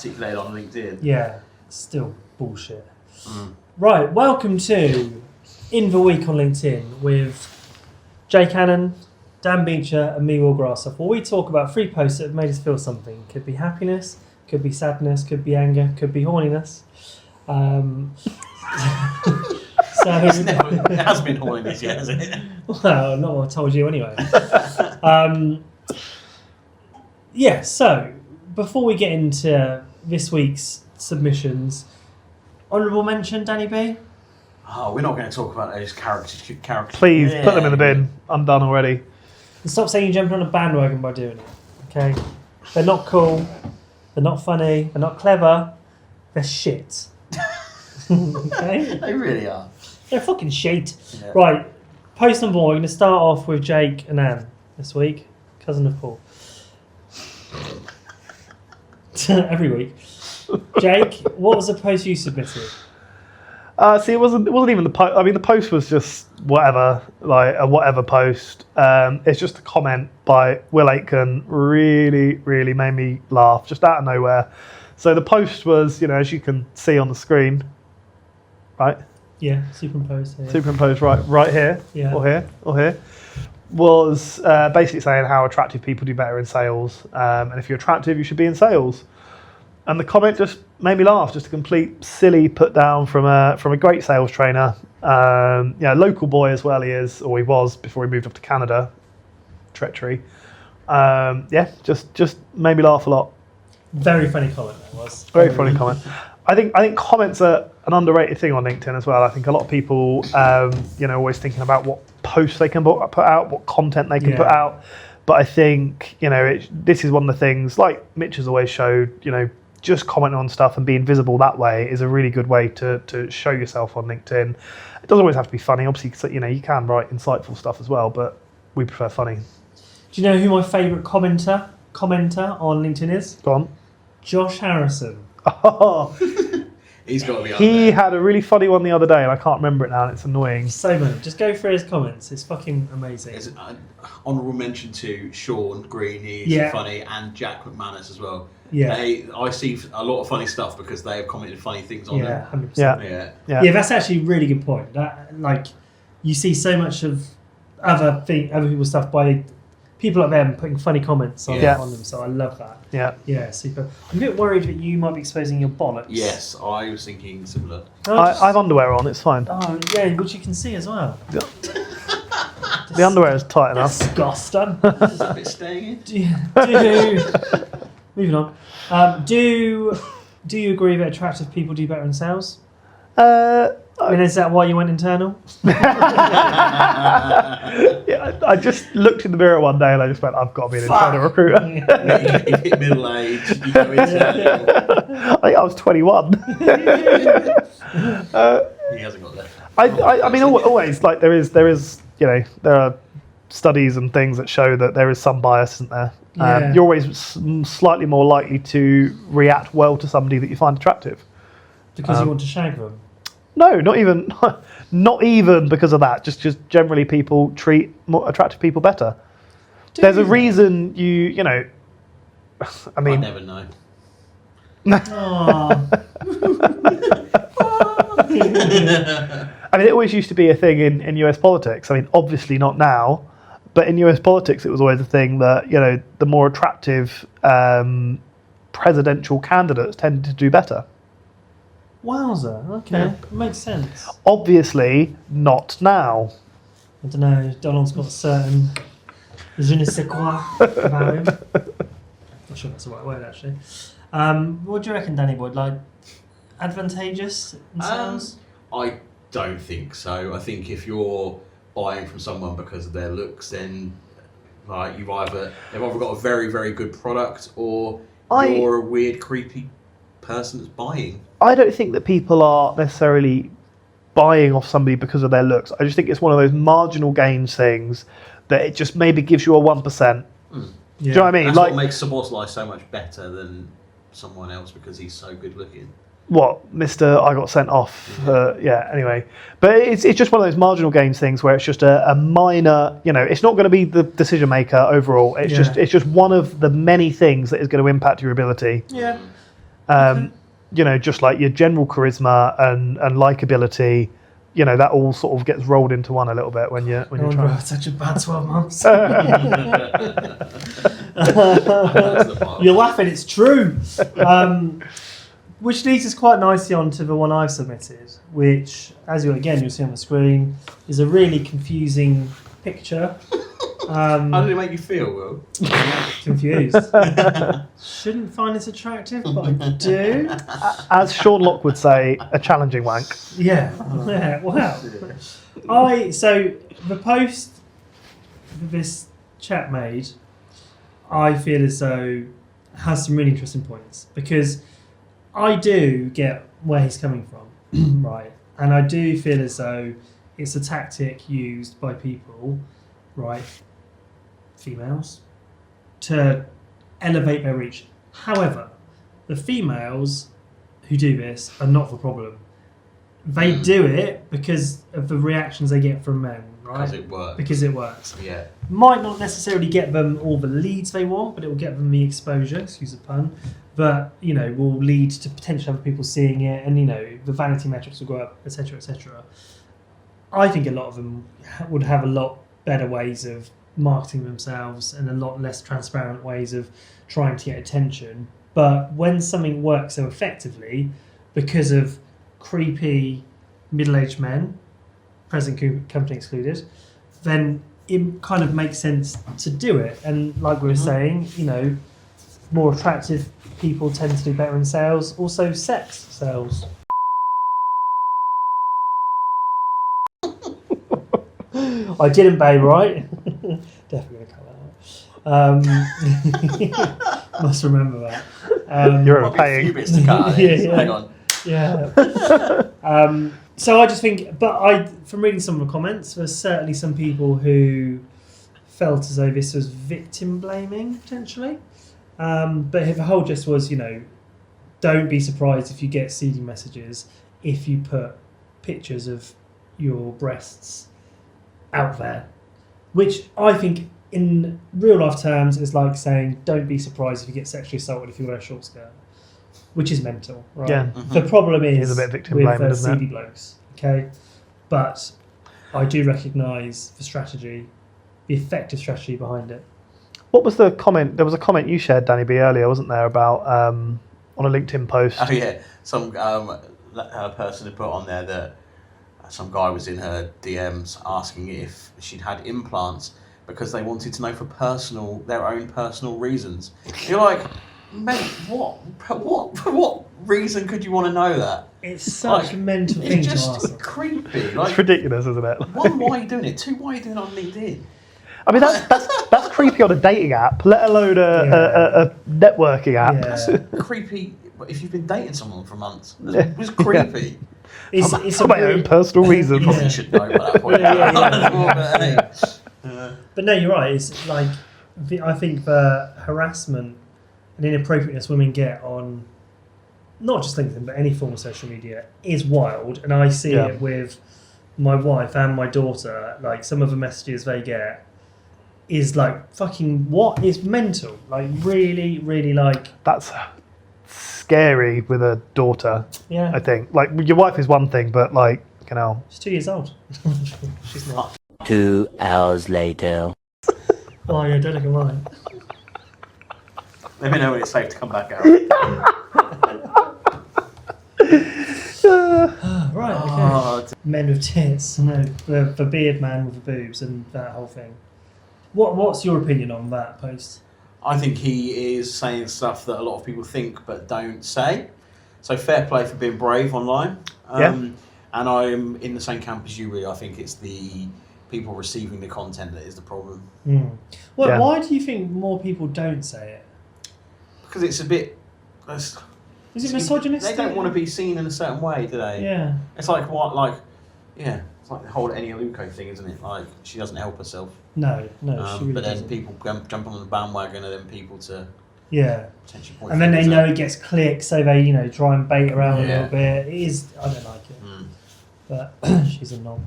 articulated on LinkedIn. Yeah, still bullshit. Right, welcome to In the Week on LinkedIn with Jay Cannon, Dan Beecher and me, Will Grassoff, where we talk about 3 posts that have made us feel something. Could be happiness, could be sadness, could be anger, could be horniness. It hasn't been horniness yet, has it? Well, not what I told you anyway. So before we get into this week's submissions, honourable mention, Danny B? Oh, we're not going to talk about those characters. Please, put them in the bin. I'm done already. And stop saying you're jumping on a bandwagon by doing it, okay? They're not cool, they're not funny, they're not clever, they're shit. Okay? They really are. They're fucking shit. Yeah. Right, post number 1, we're going to start off with Jake and Anne this week, cousin of Paul. Every week. Jake, what was the post you submitted? See, it wasn't even the post. I mean, the post was just whatever, like a whatever post. It's just a comment by Will Aitken. Really, really made me laugh, just out of nowhere. So the post was, as you can see on the screen, right? Yeah, superimposed here. Superimposed right here, Yeah. or here, was basically saying how attractive people do better in sales, and if you're attractive, you should be in sales. And the comment just made me laugh. Just a complete silly put down from a great sales trainer. Local boy as well he is, or he was before he moved up to Canada. Treachery. Just made me laugh a lot. Very funny comment that was. Very funny comment. I think comments are an underrated thing on LinkedIn as well. I think a lot of people, always thinking about what posts they can put out, what content they can put out. But I think, this is one of the things, like Mitch has always showed, just commenting on stuff and being visible that way is a really good way to show yourself on LinkedIn. It doesn't always have to be funny. Obviously, you can write insightful stuff as well, but we prefer funny. Do you know who my favourite commenter on LinkedIn is? Go on. Josh Harrison. Oh, He's got to be up he there. had a really funny one the other day, and I can't remember it now, and it's annoying. So many. Just go through his comments. It's fucking amazing. There's an honourable mention to Sean Green, he's funny, and Jack McManus as well. Yeah. I see a lot of funny stuff because they have commented funny things on Yeah, them. 100%. Yeah. Yeah, that's actually a really good point. That you see so much of other people's stuff by people like them putting funny comments on them. So I love that. Yeah. Super. I'm a bit worried that you might be exposing your bollocks. Yes, I was thinking similar. I have underwear on, it's fine. Oh yeah, which you can see as well. The underwear is tight enough. Disgusting. Is that a bit staying in? Moving on. Do you agree that attractive people do better in sales? Is that why you went internal? I just looked in the mirror one day and I just went, I've got to be an internal recruiter. You hit middle age, you go into I think I was 21. He hasn't got that. I mean, always, like, there is, there are studies and things that show that there is some bias, isn't there? You're always slightly more likely to react well to somebody that you find attractive. Because you want to shag them? No, not even because of that. Just generally, people treat more attractive people better. There's a reason I mean, I never know. I mean, it always used to be a thing in US politics. I mean, obviously not now, but in US politics, it was always a thing that the more attractive presidential candidates tended to do better. Wowzer, okay, makes sense. Obviously, not now. I don't know, Donald's got a certain je ne sais quoi about him. Not sure that's the right word, actually. What do you reckon, Danny Boyd? Like, advantageous in sales? I don't think so. I think if you're buying from someone because of their looks, then they've either got a very, very good product or you're a weird, creepy person that's buying. I don't think that people are necessarily buying off somebody because of their looks. I just think it's one of those marginal gains things that it just maybe gives you a 1%. Do you know what I mean? That's what makes Soboslai so much better than someone else because he's so good looking. What, Mr. I got sent off? Anyway. But it's just one of those marginal gains things where it's just a minor, it's not going to be the decision maker overall. It's just one of the many things that is going to impact your ability. Yeah. You know, just like your general charisma and likability, you know, that all sort of gets rolled into one a little bit when you're trying. Such a bad 12 months. That's the part. You're laughing, it's true. Which leads us quite nicely on to the one I've submitted, which, as you'll see on the screen, is a really confusing picture. How did it make you feel, Will? Confused. Shouldn't find this attractive, but I do. As Sean Locke would say, a challenging wank. Yeah. Wow. So the post this chap made, I feel as though has some really interesting points, because I do get where he's coming from, right? And I do feel as though it's a tactic used by people, right, females, to elevate their reach. However, the females who do this are not the problem. They do it because of the reactions they get from men, right? Because it works. Because it works. Yeah. Might not necessarily get them all the leads they want, but it will get them the exposure, excuse the pun, but, you know, will lead to potential other people seeing it, and, you know, the vanity metrics will go up, etc., etc. I think a lot of them would have a lot better ways of marketing themselves and a lot less transparent ways of trying to get attention. But when something works so effectively because of creepy middle-aged men, present company excluded, then it kind of makes sense to do it. And like we were saying, you know, more attractive people tend to do better in sales. Also, sex sells. I didn't pay right. Definitely gonna cut that out. Must remember that. You're Might be a few paying. bits to cut. Yeah. Hang on. Yeah. So I just think, from reading some of the comments, there's certainly some people who felt as though this was victim blaming potentially. But the whole gist was, you know, don't be surprised if you get seedy messages if you put pictures of your breasts out there, which I think in real life terms is like saying don't be surprised if you get sexually assaulted if you wear a short skirt, which is mental, right? Yeah. The problem is a bit victim with blaming, isn't it? seedy blokes, okay? But I do recognise the strategy, the effective strategy behind it. What was the comment? There was a comment you shared, Danny B, earlier, wasn't there, about on a LinkedIn post? Oh yeah, some person had put on there that some guy was in her DMs asking if she'd had implants because they wanted to know for their own personal reasons. You're like, mate, what reason could you want to know that? It's such Like, a mental thing It's to just ask. creepy. Like, It's ridiculous, isn't it? one, why are you doing it? Two, why are you doing it on LinkedIn? I mean, that's creepy on a dating app, let alone a networking app. Yeah. Creepy. If you've been dating someone for months, it was creepy. It's For my own personal reasons. Probably should know by that point. But no, you're right. It's like, I think the harassment and inappropriateness women get on not just LinkedIn but any form of social media is wild, and I see Yeah. it with my wife and my daughter. Like, some of the messages they get is like fucking what is mental. Like, really, really, like, That's scary with a daughter, yeah. I think. Like, your wife is one thing, but like, you know. She's 2 years old. She's not. 2 hours later. Oh yeah, don't look at mine. Let me know when it's safe to come back out. Right. Okay. Oh, Men with tits, no, the beard man with the boobs and that whole thing. What's your opinion on that post? I think he is saying stuff that a lot of people think but don't say. So fair play for being brave online. And I'm in the same camp as you, really. I think it's the people receiving the content that is the problem. Well, Yeah. why do you think more people don't say it? Because it's a bit... Is it misogynistic? They don't want to be seen in a certain way, do they? Yeah. It's like what, like, yeah, it's like the whole Enya Luko thing, isn't it? Like, she doesn't help herself. No, she really But then doesn't. people jump on the bandwagon, and then people to Yeah. potentially point. And then they fingers know at. it gets clicks, so they, you know, try and bait around a Yeah. little bit. It is, I don't like it. Mm. But she's a knob.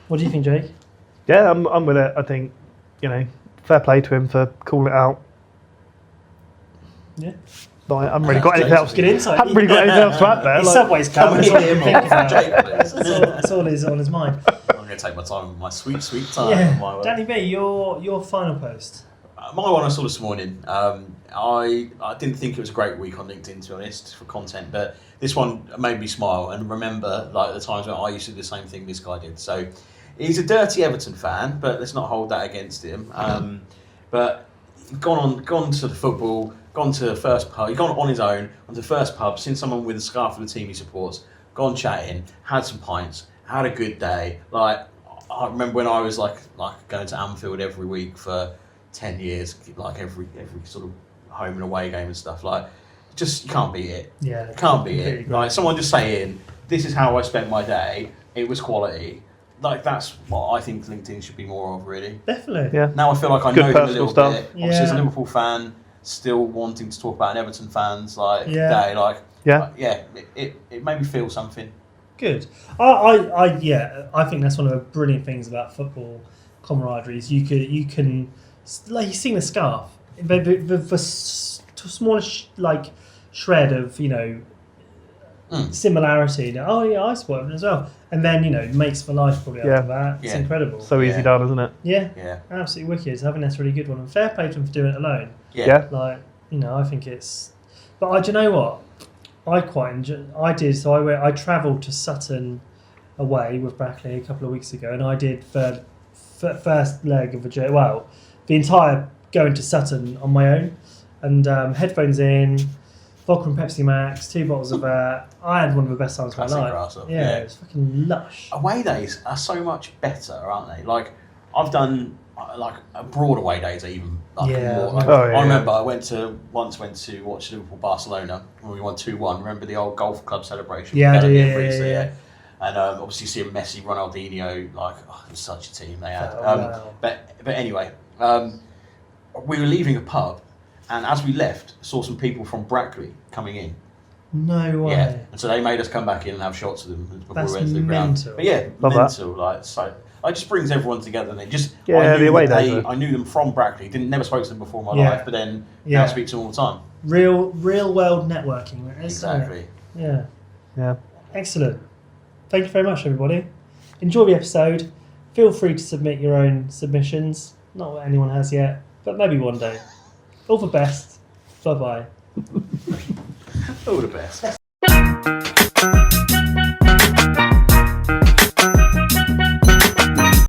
What do you think, Jake? Yeah, I'm with it. I think, you know, fair play to him for calling it out. Yeah. But I haven't really got anything else. Good insight. Haven't really got anything else to add there. His Like, Subway's coming. That's all he can think about. Jake, please. That's all is on his mind. I'm going to take my time, my sweet time. Yeah. Danny B, your final post. My one I saw this morning. I didn't think it was a great week on LinkedIn, to be honest, for content, but this one made me smile and remember like the times when I used to do the same thing this guy did. So he's a dirty Everton fan, but let's not hold that against him. But gone to the football, gone to the first pub, he's gone on his own, on the first pub, seen someone with a scarf of the team he supports, gone chatting, had some pints, had a good day. Like I remember when I was like going to Anfield every week for 10 years, like every sort of home and away game and stuff. Like, just you can't beat it. Yeah, you can't beat completely it. agree. Like someone just saying, "This is how I spent my day. It was quality." Like that's what I think LinkedIn should be more of, really. Definitely. yeah. Now I feel like I Good know him a personal little stuff. bit. Obviously, as a Yeah. Liverpool fan, still wanting to talk about an Everton fans like Yeah. day, like Yeah. it made me feel something. Good. I think that's one of the brilliant things about football camaraderie. Is you can like you sing the scarf, the smallest like shred of similarity. Oh yeah, I support him as well, and then makes for life probably Yeah. after that. It's Yeah. incredible. So easy Yeah. done, isn't it? Yeah, Yeah, absolutely wicked. I think that's a really good one, and fair play to him for doing it alone. Yeah. Like, I think it's. But do you know what? I quite enjoy. I did. So I travelled to Sutton away with Brackley a couple of weeks ago, and I did the first leg of the journey. Well, the entire going to Sutton on my own, and headphones in, vodka and Pepsi Max, 2 bottles of that. I had one of the best times of my Classic life. Grasshopper, Yeah, yeah. it was fucking lush. away days are so much better, aren't they? Like I've done like broad away days, are even like Yeah. more. Like, Oh, yeah, I remember I went to watch Liverpool Barcelona when we won 2-1. Remember the old golf club celebration? Yeah, I do, Bellingham, yeah, Briefs, yeah. And obviously seeing Messi, Ronaldinho, like it was such a team they had. Oh, wow. But anyway, we were leaving a pub, and as we left, saw some people from Brackley coming in. No way. Yeah, and so they made us come back in and have shots with them before That's we went to the ground. mental. But yeah, Love that. mental. Like so, it just brings everyone together. And it just Yeah, I the knew away that days are- I knew them from Brackley. Never spoke to them before in my Yeah. life, but then Yeah. now I speak to them all the time. Real world networking. That is, isn't it? Exactly. Yeah. Yeah. Excellent. Thank you very much, everybody. Enjoy the episode. Feel free to submit your own submissions. Not that anyone has yet, but maybe one day. All the best. Bye bye. All the best.